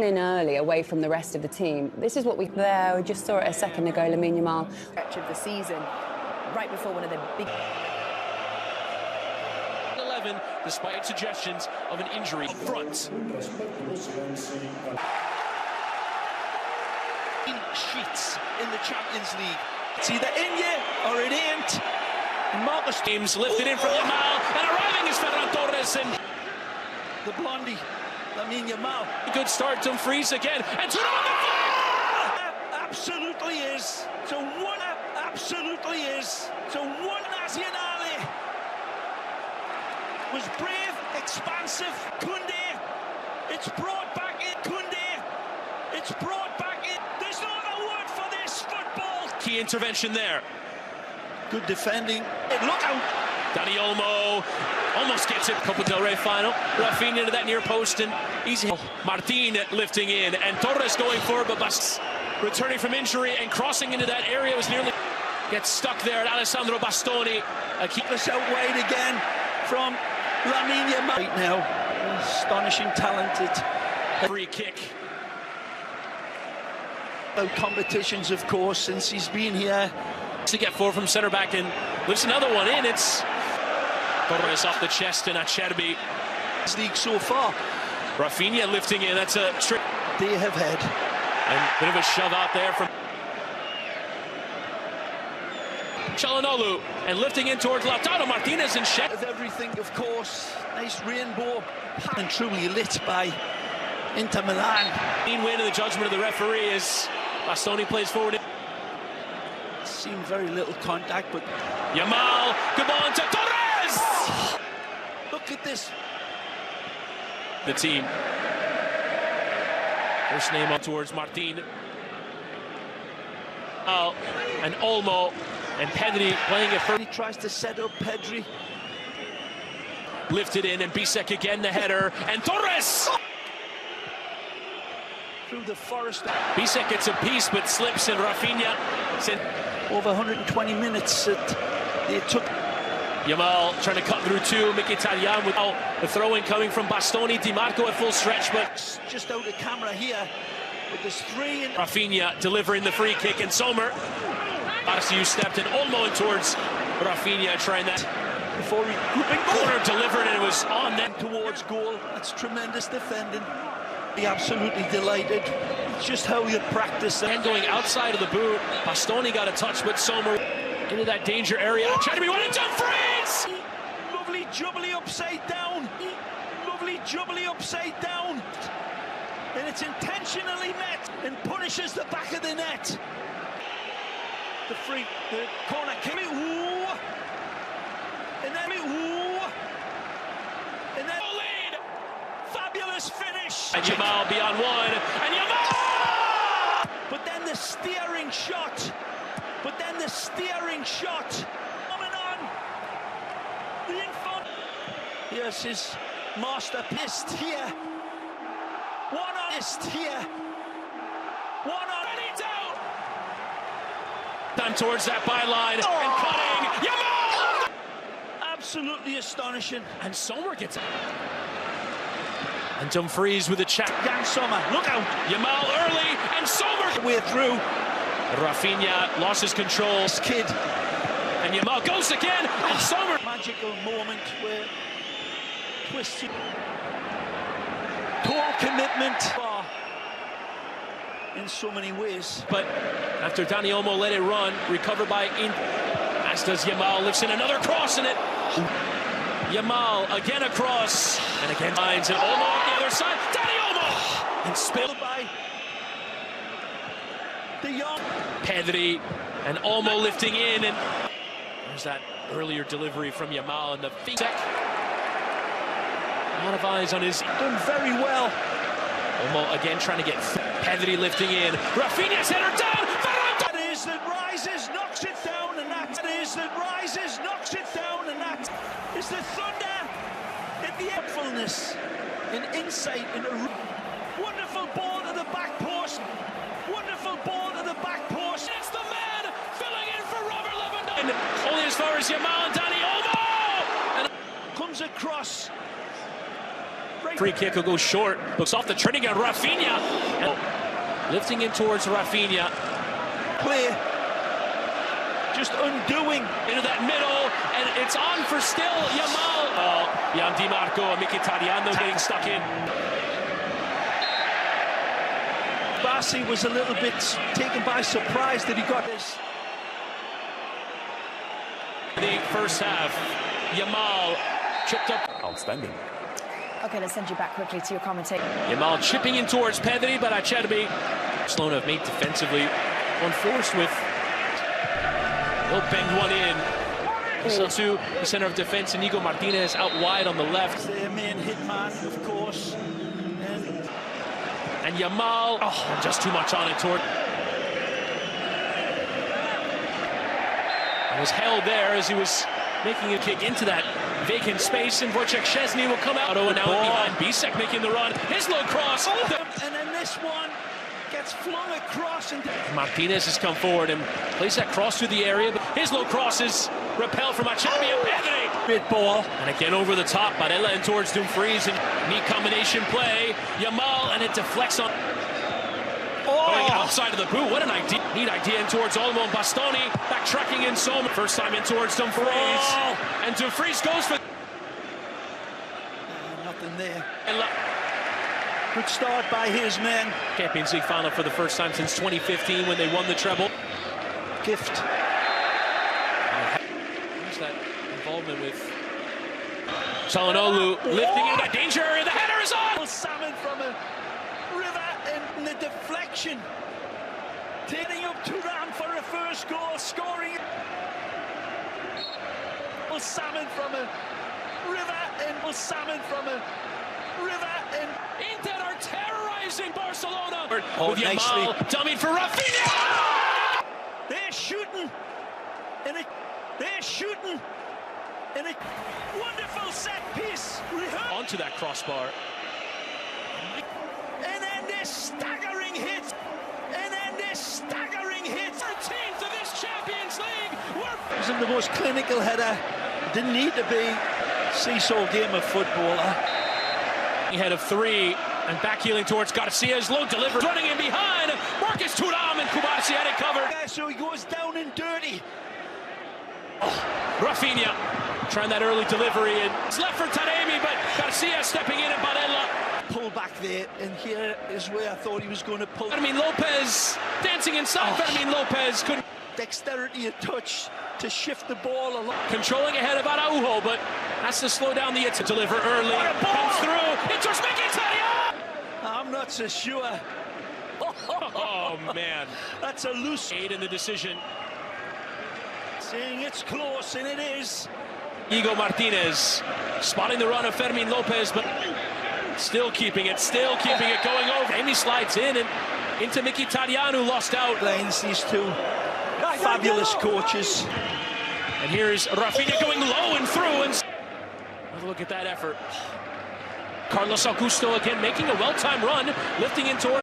In early, away from the rest of the team. This is what we just saw it a second ago. Lamine Yamal. Stretch of the season, right before one of the big. 11, despite suggestions of an injury up front. Sheets in the Champions League. It's either in you or it ain't. Marcus James lifted in from Yamal, and arriving is Ferran Torres and the blondie, Lamine Yamal. Good start, Dumfries again, and Thuram on the fire! Absolutely is. So one, absolutely is. So one Nacionale was brave, expansive. Koundé, it's brought back in. Koundé, it's brought back in. There's no other word for this football. Key intervention there. Good defending. Look out! Dani Olmo almost gets it. Copa del Rey final. Raphinha into that near post and easy. Martínez lifting in and Torres going forward, but returning from injury and crossing into that area was nearly gets stuck there at Alessandro Bastoni. Keep us out wide again from Lamine Yamal. Right now, astonishing, talented. Free kick. Competitions, of course, since he's been here. To get forward from centre back and lifts another one in. It's Torres off the chest and Acerbi. This league so far. Raphinha lifting in. That's a trick they have had. And a bit of a shove out there from Çalhanoğlu and lifting in towards Lautaro. Martínez and Shet. Of everything, of course. Nice rainbow and truly lit by Inter Milan. Clean win in the judgment of the referee as Bastoni plays forward. Seen very little contact, but Yamal, good ball into Torres! Look at this. The team. First name up towards Martínez. And Olmo and Pedri playing it first. He tries to set up Pedri. Lifted in and Bisek again, the header. And Torres! Through the forest. Bisek gets a piece but slips and Raphinha sent over 120 minutes it took. Yamal trying to cut through two. Mkhitaryan with the throw-in coming from Bastoni. Di Marco at full stretch, but just out of camera here. But there's three. Raphinha delivering the free kick, and Sommer. Barcelona stepped in Olmo in towards Raphinha, trying that before regrouping. Corner delivered, and it was on them towards goal. That's tremendous defending. Be absolutely delighted. It's just how you practice. And going outside of the boot, Bastoni got a touch, but Sommer into that danger area. Trying to be one and Dumfries! Lovely jubbly upside down. Lovely jubbly upside down. And it's intentionally met and punishes the back of the net. The corner kick. And then lead. Fabulous finish. And Yamal beyond one. And Yamal! But then the steering shot. Coming on. The info. Here's his master pissed here. One on ist here. One on. And he's out. Done towards that byline and cutting. Yamal! Absolutely astonishing. And Sommer gets it. And Dumfries with a check. Jan Sommer, look out! Yamal early, and Sommer way through. Raphinha lost his control. Kid. And Yamal goes again, and Sommer. Magical moment where twists. Total commitment. In so many ways. But after Dani Olmo let it run, recovered by as does Yamal, lifts in another cross in it. Yamal again across, and again finds it. Olmo on the other side. Dani Olmo! And spilled by the young Pedri, and Olmo lifting in, and there's that earlier delivery from Yamal and the feet. A lot of eyes on his. Done very well. Olmo again trying to get Pedri lifting in. Raphinha's header down. Ferran! That is that rises, knocks it down, and that is that rises, knocks it down, and that is the thunder in the helpfulness, in insight, in a wonderful ball to the back post. Wonderful ball to the back post. It's the man filling in for Robert Lewandowski. Only as far as Yamal and Dani Olmo. And comes across. Free kick will go short. Looks off the turning at Raphinha. Lifting in towards Raphinha. Play. Just undoing. Into that middle. And it's on for still Yamal. Oh, Jan Di Marco and Mkhitaryan getting stuck in. Barsi was a little bit taken by surprise that he got this. The first half, Yamal chipped up. Outstanding. Okay, let's send you back quickly to your commentator. Yamal chipping in towards Pedri, but Acerbi. Barcelona have made defensively. One forced with. He'll bend one in. So to the center of defense, Inigo Martínez out wide on the left. Their main hitman, of course. And Yamal, oh, just too much on it toward. It was held there as he was making a kick into that vacant space, and Wojciech Szczesny will come out. And now behind Bisek making the run. His low cross. And then this one gets flung across. And Martínez has come forward and plays that cross through the area, but his low cross is repelled from Acerbi and Pedri. Great ball. And again over the top, Barella and towards Dumfries, and neat combination play. Yamal, and it deflects on. Going outside of the boot. What an idea. Neat idea in towards Olmo and Bastoni. Backtracking in Soma. First time in towards Dumfries. And Dumfries goes for. Nothing there. Good start by his men. Champions League final for the first time since 2015 when they won the treble. Gift. Who's that involvement with Çalhanoğlu lifting in that danger area? The header is on! Salmon from a river and the deflection. Taking up Thuram for a first goal, scoring. Salmon from a river and salmon from a river and Inter are terrorizing Barcelona. Oh, with Yamal, dummy for Raphinha! They're shooting. They're shooting. And a wonderful set piece. Onto that crossbar. And then this staggering hit. And then this staggering hit. 13th of this Champions League. Wasn't the most clinical header. Didn't need to be seesaw game of football. Head of three and back heeling towards Garcia's low delivery. Running in behind. Marcus Thuram and Kubasi had it covered. So he goes down and dirty. Raphinha trying that early delivery, and it's left for Taremi, but Garcia stepping in and Barella. Pull back there, and here is where I thought he was going to pull. Fermin Lopez dancing inside. Fermin Lopez couldn't. Dexterity and touch to shift the ball a lot. Controlling ahead of Araujo, but has to slow down the to deliver early. Comes through. It's Mkhitaryan. I'm not so sure. Oh man, that's a loose aid in the decision. Saying it's close, and it is. Inigo Martínez spotting the run of Fermin Lopez, but still keeping it going over. Amy slides in and into Mkhitaryan, who lost out. Lanes, these two fabulous coaches. And here's Raphinha going low and through. And look at that effort. Carlos Augusto again making a well-timed run, lifting in toward.